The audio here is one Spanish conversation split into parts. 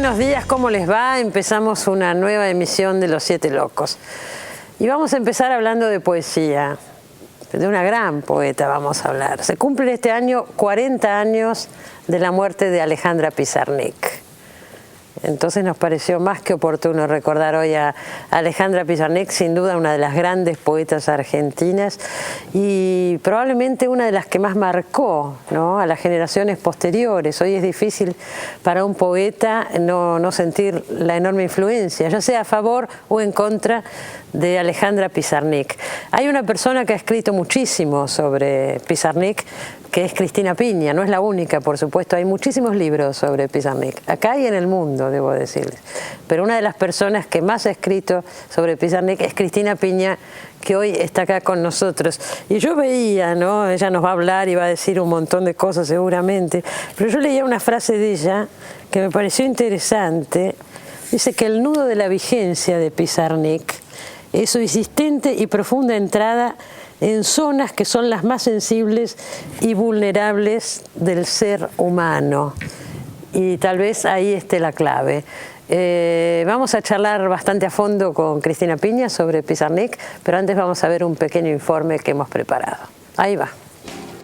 buenos días, ¿cómo les va? Empezamos una nueva emisión de Los Siete Locos. Y vamos a empezar hablando de poesía, de una gran poeta vamos a hablar. Se cumplen este año 40 años de la muerte de Alejandra Pizarnik. Entonces nos pareció más que oportuno recordar hoy a Alejandra Pizarnik, sin duda una de las grandes poetas argentinas y probablemente una de las que más marcó, ¿no?, a las generaciones posteriores. Hoy es difícil para un poeta no sentir la enorme influencia, ya sea a favor o en contra de Alejandra Pizarnik. Hay una persona que ha escrito muchísimo sobre Pizarnik, que es Cristina Piña. No es la única, por supuesto, hay muchísimos libros sobre Pizarnik, acá y en el mundo, debo decirles. Pero una de las personas que más ha escrito sobre Pizarnik es Cristina Piña, que hoy está acá con nosotros. Y yo veía, ¿no?, ella nos va a hablar y va a decir un montón de cosas seguramente, pero yo leía una frase de ella que me pareció interesante. Dice que el nudo de la vigencia de Pizarnik es su insistente y profunda entrada en zonas que son las más sensibles y vulnerables del ser humano. Y tal vez ahí esté la clave. Vamos a charlar bastante a fondo con Cristina Piña sobre Pizarnik, pero antes vamos a ver un pequeño informe que hemos preparado. Ahí va.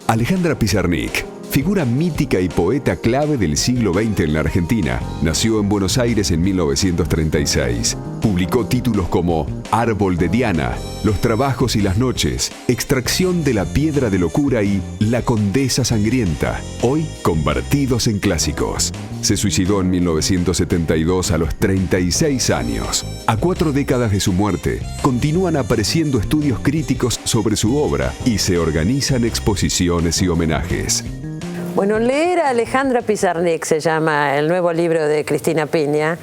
Alejandra Pizarnik, figura mítica y poeta clave del siglo XX en la Argentina, nació en Buenos Aires en 1936. Publicó títulos como Árbol de Diana, Los trabajos y las noches, Extracción de la piedra de locura y La condesa sangrienta, hoy convertidos en clásicos. Se suicidó en 1972 a los 36 años. A 4 décadas de su muerte, continúan apareciendo estudios críticos sobre su obra y se organizan exposiciones y homenajes. Bueno, leer a Alejandra Pizarnik se llama el nuevo libro de Cristina Piña.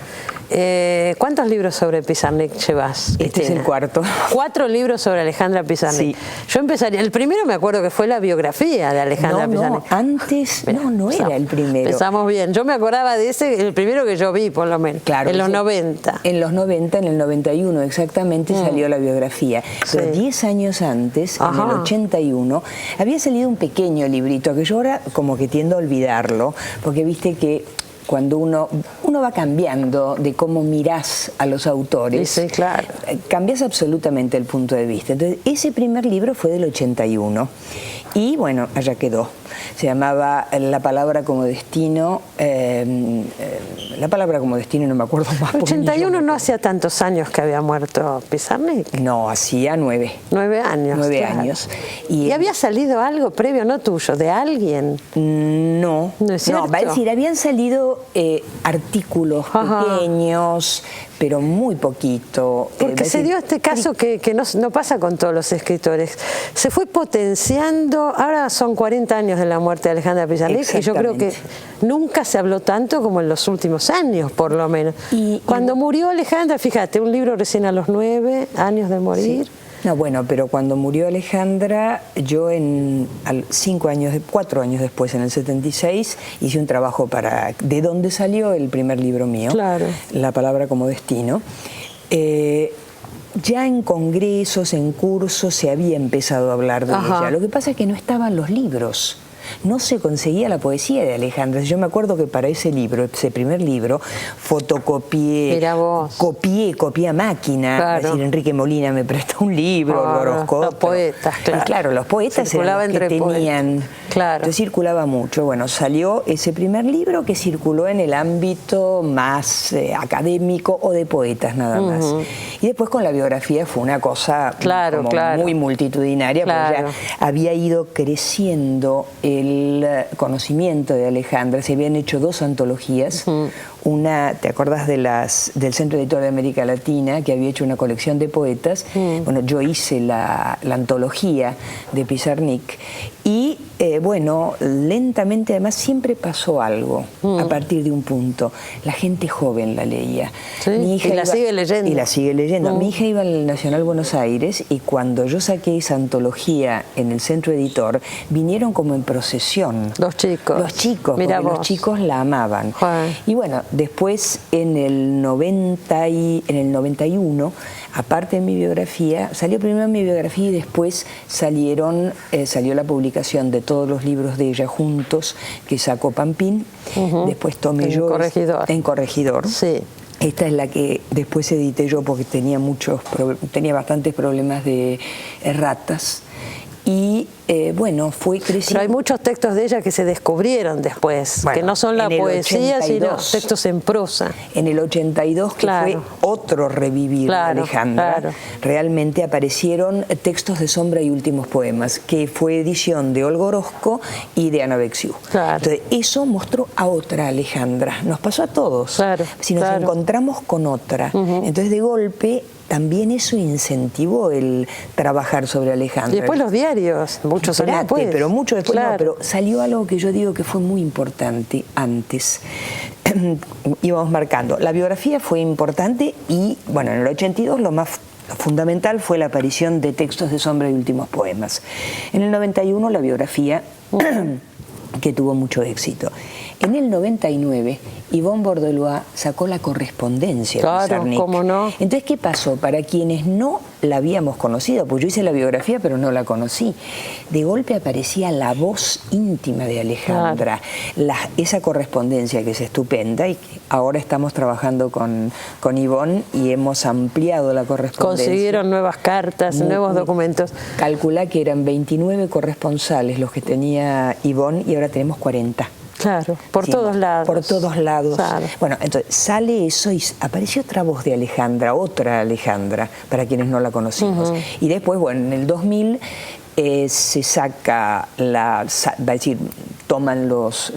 ¿Cuántos libros sobre Pizarnik llevas, Cristina? Este es el cuarto. 4 libros sobre Alejandra Pizarnik. Sí. Yo empezaría, el primero me acuerdo que fue la biografía de Alejandra Pizarnik. Antes, Mirá, no era el primero. Empezamos bien. Yo me acordaba de ese, el primero que yo vi, por lo menos. Claro. En los 90. En los 90, en el 91 exactamente, salió la biografía. Pero 10 años antes, en el 81, había salido un pequeño librito que yo ahora como que tiendo a olvidarlo, porque viste que cuando uno va cambiando de cómo mirás a los autores, sí, claro, cambias absolutamente el punto de vista. Entonces, ese primer libro fue del 81 y bueno, allá quedó. Se llamaba La palabra como destino. La palabra como destino no me acuerdo más. 81 no hacía tantos años que había muerto Pizarnik. No, hacía 9. 9 años. 9 claro. años. ¿Y había salido algo previo, no tuyo, de alguien? No. ¿No es cierto? No, va a decir, habían salido artículos pequeños, pero muy poquito. Porque se dio este caso que no pasa con todos los escritores. Se fue potenciando, ahora son 40 años de la muerte de Alejandra Pizarnik y yo creo que nunca se habló tanto como en los últimos años, por lo menos. Cuando murió Alejandra, fíjate, un libro recién a los 9 años de morir. Sí. No, bueno, pero cuando murió Alejandra, yo 4 años después, en el 76, hice un trabajo de donde salió el primer libro mío, claro, La palabra como destino. Ya en congresos, en cursos, se había empezado a hablar de ella. Lo que pasa es que no estaban los libros. No se conseguía la poesía de Alejandra. Yo me acuerdo que para ese libro, ese primer libro, fotocopié, copié a máquina. Claro. Es decir, Enrique Molina me prestó un libro, Orozco. Los poetas, claro. Y claro, los poetas eran los que tenían. Claro. Entonces circulaba mucho. Bueno, salió ese primer libro que circuló en el ámbito más académico o de poetas nada más. Y después con la biografía fue una cosa muy multitudinaria, porque ya había ido creciendo el conocimiento de Alejandra. Se habían hecho 2 antologías. Una, ¿te acuerdas del Centro Editor de América Latina, que había hecho una colección de poetas? Bueno, yo hice la antología de Pizarnik y bueno, lentamente además siempre pasó algo a partir de un punto. La gente joven la leía. ¿Sí? Mi hija sigue leyendo. Y la sigue leyendo. Mi hija iba al Nacional Buenos Aires y cuando yo saqué esa antología en el Centro Editor, vinieron como en procesión. Los chicos. Los chicos, porque los chicos la amaban. Y bueno, después en el 91, aparte de mi biografía, salió primero mi biografía y después salió la publicación de todos los libros de ella juntos, que sacó Pampín, después tomé yo en Corregidor. Sí. Esta es la que después edité yo porque tenía bastantes problemas de erratas. Y bueno, fue creciendo. Pero hay muchos textos de ella que se descubrieron después, bueno, que no son la poesía, 82, sino textos en prosa. En el 82, que fue otro revivir de Alejandra, realmente aparecieron textos de Sombra y Últimos Poemas, que fue edición de Olga Orozco y de Ana Bexiú. Entonces, eso mostró a otra Alejandra. Nos pasó a todos. Si nos encontramos con otra. Entonces, de golpe, también eso incentivó el trabajar sobre Alejandra. Y después los diarios, muchos años después. Pero mucho después, no, pero salió algo que yo digo que fue muy importante antes. Íbamos marcando. La biografía fue importante y, bueno, en el 82 lo más fundamental fue la aparición de textos de Sombra y Últimos Poemas. En el 91 la biografía, que tuvo mucho éxito. En el 99, Yvonne Bordelois sacó La Correspondencia de Pizarnik. ¿Cómo no? Entonces, ¿qué pasó? Para quienes no la habíamos conocido, pues yo hice la biografía, pero no la conocí, de golpe aparecía la voz íntima de Alejandra. Esa correspondencia que es estupenda y que ahora estamos trabajando con Yvonne y hemos ampliado la correspondencia. Consiguieron nuevas cartas, nuevos documentos. Calculá que eran 29 corresponsales los que tenía Yvonne y ahora tenemos 40. Claro, por todos lados. Por todos lados. Bueno, entonces sale eso y apareció otra voz de Alejandra, otra Alejandra, para quienes no la conocimos. Y después, bueno, en el 2000 se saca va a decir, toman los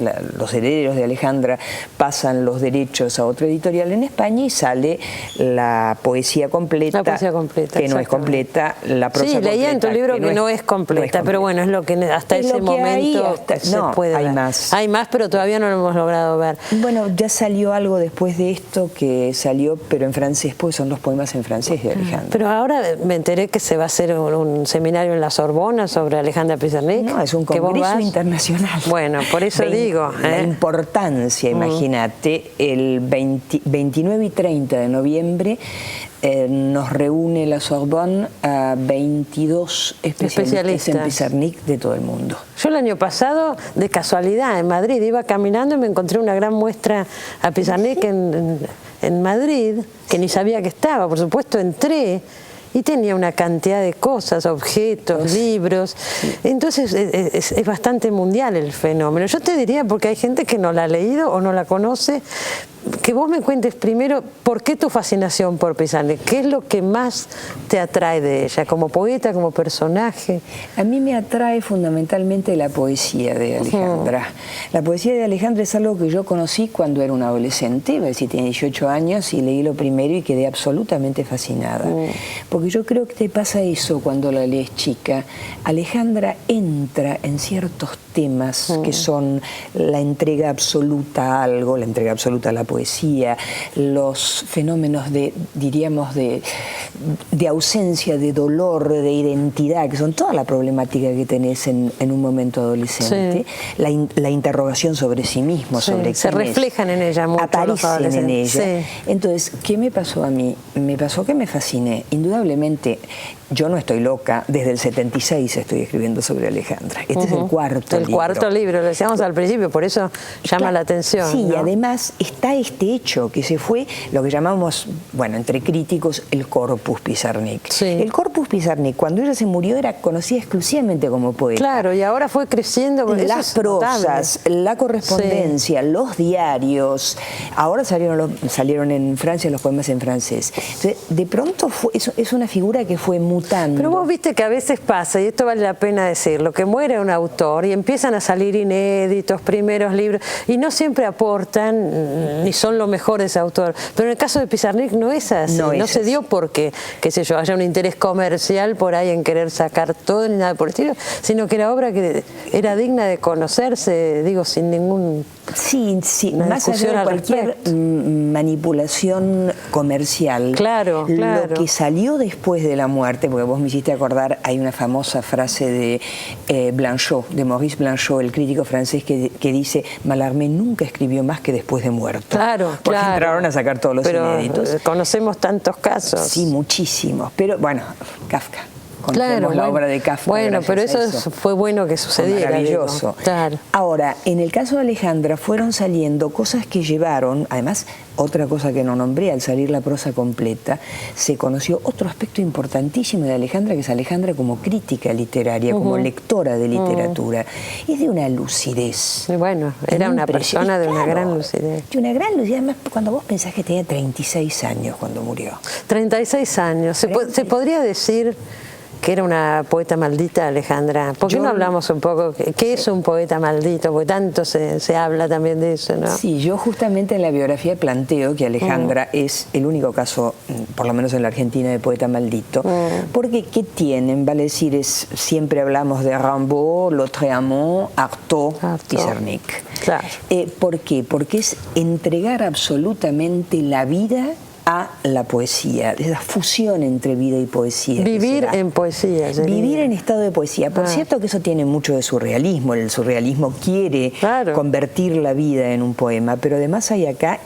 herederos de Alejandra, pasan los derechos a otra editorial en España y sale la poesía completa, que no es completa, la prosa completa. Sí, leía en tu libro que no es completa, pero bueno, es lo que hasta ese momento se puede ver. Hay más, pero todavía no lo hemos logrado ver. Bueno, ya salió algo después de esto que salió, pero en francés, pues son los poemas en francés de Alejandra. Pero ahora me enteré que se va a hacer un seminario en la Sorbona sobre Alejandra Pizarnik. No, es un congreso internacional. Bueno, por eso digo. La importancia, imagínate, el 29 y 30 de noviembre nos reúne la Sorbonne a 22 especialistas en Pizarnik de todo el mundo. Yo el año pasado, de casualidad, en Madrid, iba caminando y me encontré una gran muestra a Pizarnik en Madrid, que ni sabía que estaba. Por supuesto, entré y tenía una cantidad de cosas, objetos, libros. Entonces es bastante mundial el fenómeno. Yo te diría, porque hay gente que no la ha leído o no la conoce, que vos me cuentes primero por qué tu fascinación por Pizarnik, qué es lo que más te atrae de ella, como poeta, como personaje. A mí me atrae fundamentalmente la poesía de Alejandra. La poesía de Alejandra es algo que yo conocí cuando era una adolescente, iba a decir, tenía 18 años y leí lo primero y quedé absolutamente fascinada. Porque yo creo que te pasa eso cuando la lees chica. Alejandra entra en ciertos temas que son la entrega absoluta a algo, la entrega absoluta a la poesía, los fenómenos diríamos, de ausencia, de dolor, de identidad, que son toda la problemática que tenés en un momento adolescente, la interrogación sobre sí mismo, sobre se reflejan en ella mucho, aparecen en ella. Entonces, ¿qué me pasó a mí? Me pasó que me fasciné. Indudablemente, yo no estoy loca, desde el 76 estoy escribiendo sobre Alejandra. Este es el cuarto libro. El cuarto libro, lo decíamos al principio, por eso llama la atención. Sí, y además está este hecho que se fue, lo que llamamos, bueno, entre críticos, el corpus Pizarnik. El corpus Pizarnik, cuando ella se murió, era conocida exclusivamente como poeta. Claro, y ahora fue creciendo. Las prosas, la correspondencia, los diarios, ahora salieron en Francia los poemas en francés. Entonces, de pronto es una figura que fue mutando. Pero vos viste que a veces pasa, y esto vale la pena decirlo, que muere un autor y empiezan a salir inéditos, primeros libros, y no siempre aportan, ni son lo mejor de ese autor. Pero en el caso de Pizarnik no es así, no se dio porque, qué sé yo, haya un interés comercial por ahí en querer sacar todo ni nada por el estilo, sino que era obra que era digna de conocerse, digo, sin ningún... Sí, más allá de cualquier manipulación comercial. Claro. Lo que salió después de la muerte, porque vos me hiciste acordar, hay una famosa frase de Blanchot, de Maurice Blanchot, el crítico francés, que dice: Mallarmé nunca escribió más que después de muerto. Porque entraron a sacar todos los inéditos. Conocemos tantos casos. Sí, muchísimos. Pero bueno, Kafka. conocemos la obra de Kafka. Bueno, pero eso fue bueno que sucediera. Maravilloso. Claro. Ahora, en el caso de Alejandra fueron saliendo cosas que llevaron, además, otra cosa que no nombré, al salir la prosa completa, se conoció otro aspecto importantísimo de Alejandra, que es Alejandra como crítica literaria, como lectora de literatura. Es de una lucidez. Y bueno, era una persona de una gran lucidez. De una gran lucidez, además, cuando vos pensás que tenía 36 años cuando murió. 36 años. ¿Se podría decir que era una poeta maldita, Alejandra? ¿Por qué no hablamos un poco? ¿Qué es un poeta maldito? Porque tanto se habla también de eso, ¿no? Sí, yo justamente en la biografía planteo que Alejandra es el único caso, por lo menos en la Argentina, de poeta maldito. Porque ¿qué tienen? Vale decir, siempre hablamos de Rimbaud, Lautréamont, Artaud, Pizarnik. Claro. ¿Por qué? Porque es entregar absolutamente la vida a la poesía, esa fusión entre vida y poesía. Vivir en poesía. Vivir en estado de poesía. Por cierto que eso tiene mucho de surrealismo. El surrealismo quiere convertir la vida en un poema, pero además hay acá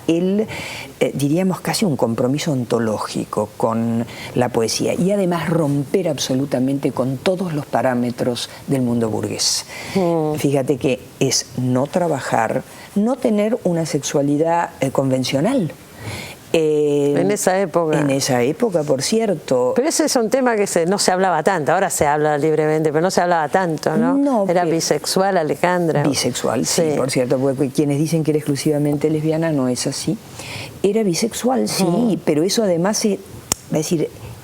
diríamos casi un compromiso ontológico con la poesía y además romper absolutamente con todos los parámetros del mundo burgués. Fíjate que es no trabajar, no tener una sexualidad convencional. En esa época. En esa época, por cierto. Pero ese es un tema que no se hablaba tanto, ahora se habla libremente, pero no se hablaba tanto, ¿no? No, era bisexual, Alejandra. Bisexual, sí, por cierto, porque quienes dicen que era exclusivamente lesbiana no es así. Era bisexual, sí, pero eso además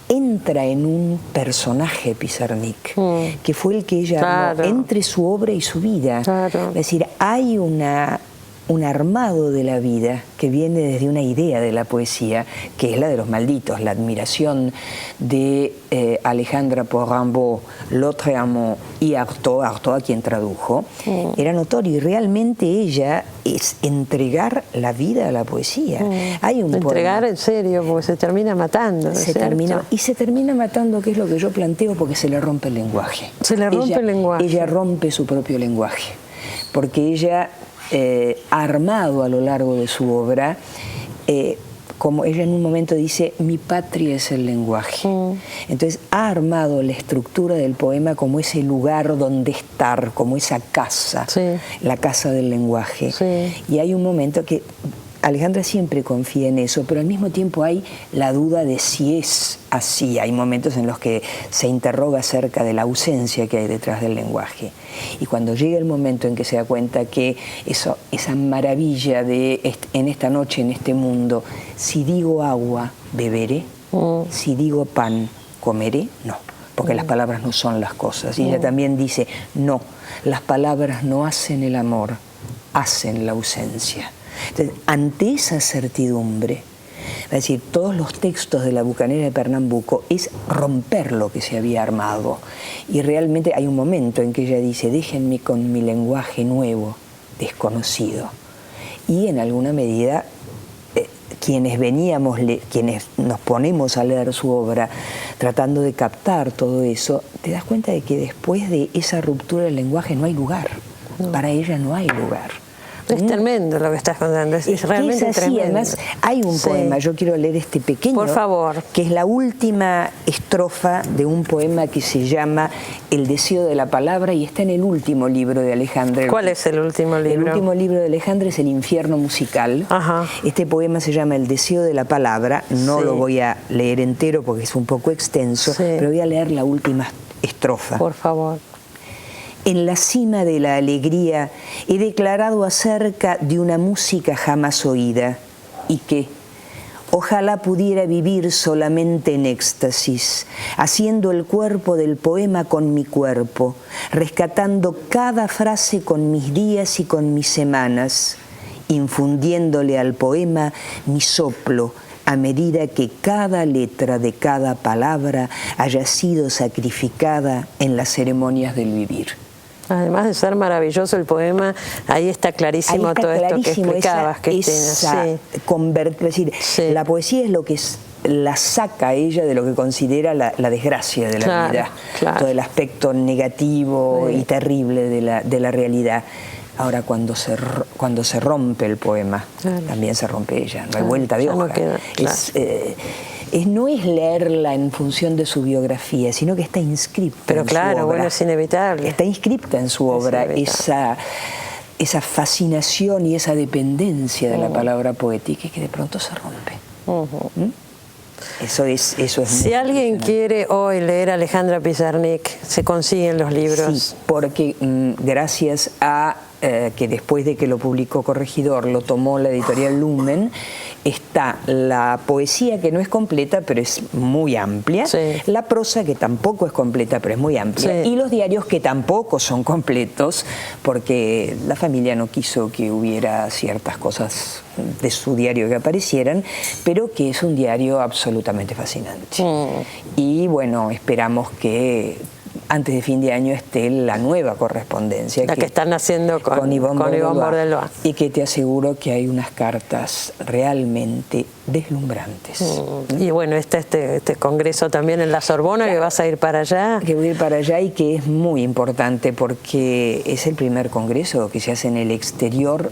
entra en un personaje, Pizarnik, que fue el que ella armó entre su obra y su vida. Es decir, hay un armado de la vida que viene desde una idea de la poesía, que es la de los malditos, la admiración de Alejandra por Rimbaud, Lautréamont y Artaud, a quien tradujo, era notorio, y realmente ella es entregar la vida a la poesía. Hay un entregar poema, en serio, porque se termina matando. se termina matando, que es lo que yo planteo, porque se le rompe el lenguaje. Se le rompe el lenguaje. Ella rompe su propio lenguaje, porque ella ha armado a lo largo de su obra, como ella en un momento dice, mi patria es el lenguaje. Entonces ha armado la estructura del poema como ese lugar donde estar, como esa casa, la casa del lenguaje. Y hay un momento que Alejandra siempre confía en eso, pero al mismo tiempo hay la duda de si es así. Hay momentos en los que se interroga acerca de la ausencia que hay detrás del lenguaje. Y cuando llega el momento en que se da cuenta que esa maravilla de en esta noche, en este mundo, si digo agua, beberé, si digo pan, comeré, no, porque las palabras no son las cosas. Y ella también dice, no, las palabras no hacen el amor, hacen la ausencia. Entonces, ante esa certidumbre, es decir, todos los textos de La Bucanera de Pernambuco es romper lo que se había armado. Y realmente hay un momento en que ella dice, déjenme con mi lenguaje nuevo, desconocido. Y en alguna medida, quienes nos ponemos a leer su obra, tratando de captar todo eso, te das cuenta de que después de esa ruptura del lenguaje no hay lugar. Para ella no hay lugar. Es tremendo lo que estás contando, es realmente tremendo. Además, hay un poema, yo quiero leer este pequeño, por favor, que es la última estrofa de un poema que se llama El deseo de la palabra y está en el último libro de Alejandra. ¿Cuál es el último libro? El último libro de Alejandra es El infierno musical. Este poema se llama El deseo de la palabra, no lo voy a leer entero porque es un poco extenso, pero voy a leer la última estrofa. Por favor. En la cima de la alegría he declarado acerca de una música jamás oída y que ojalá pudiera vivir solamente en éxtasis, haciendo el cuerpo del poema con mi cuerpo, rescatando cada frase con mis días y con mis semanas, infundiéndole al poema mi soplo, a medida que cada letra de cada palabra haya sido sacrificada en las ceremonias del vivir. Además de ser maravilloso el poema, ahí está clarísimo todo esto que explicabas, la poesía es lo que la saca a ella de lo que considera la desgracia de la vida, todo el aspecto negativo y terrible de la realidad. Ahora, cuando se rompe el poema, también se rompe ella, no hay vuelta de hoja. no es leerla en función de su biografía, sino que está inscripta Pero en claro, su obra. bueno, es inevitable. Está inscripta en su obra esa fascinación y esa dependencia de la palabra poética que de pronto se rompe. ¿Mm? Eso es Si alguien quiere hoy leer a Alejandra Pizarnik, ¿se consiguen los libros? Sí, porque gracias a que después de que lo publicó Corregidor, lo tomó la editorial Lumen, está la poesía, que no es completa, pero es muy amplia, sí. La prosa, que tampoco es completa, pero es muy amplia, sí. Y los diarios, que tampoco son completos, porque la familia no quiso que hubiera ciertas cosas de su diario que aparecieran, pero que es un diario absolutamente fascinante. Y bueno, esperamos que antes de fin de año esté la nueva correspondencia. La que están haciendo con Ivonne Bordelois. Y que te aseguro que hay unas cartas realmente deslumbrantes. Y bueno, este congreso también en la Sorbona, claro, que vas a ir para allá. Que voy a ir para allá y que es muy importante porque es el primer congreso que se hace en el exterior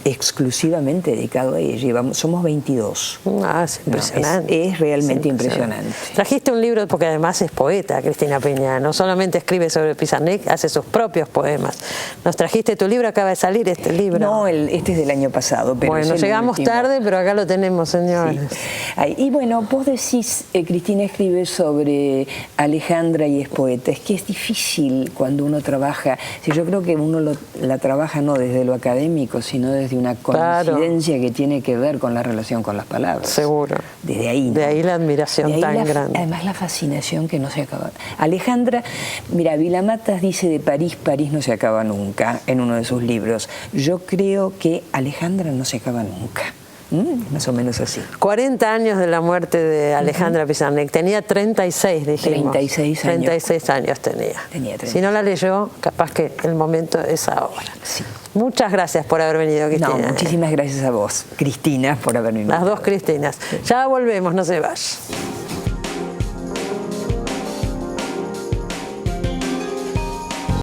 exclusivamente dedicado a ella. Somos 22. Es impresionante. Es realmente impresionante. Trajiste un libro porque además es poeta, Cristina Peña. No solamente escribe sobre Pizarnik, hace sus propios poemas. Nos trajiste tu libro, acaba de salir este libro. No, este es del año pasado. Pero bueno, llegamos tarde, pero acá lo tenemos, señores. Sí. Y bueno, vos decís, Cristina escribe sobre Alejandra y es poeta. Es que es difícil cuando uno trabaja. Yo creo que uno la trabaja no desde lo académico, sino desde una coincidencia, claro, que tiene que ver con la relación con las palabras. Seguro. Desde ahí, ¿no? De ahí la admiración tan grande. Además la fascinación que no se acaba. Alejandra, mira, Vilamatas dice de París, París no se acaba nunca, en uno de sus libros. Yo creo que Alejandra no se acaba nunca. Más o menos así. 40 años de la muerte de Alejandra Pizarnik. Tenía 36, dijimos. 36 años. 36 años tenía. Si no la leyó, capaz que el momento es ahora. Sí. Muchas gracias por haber venido, Cristina. No, muchísimas gracias a vos, Cristina, por haber venido. Las dos Cristinas. Ya volvemos, no se vayan.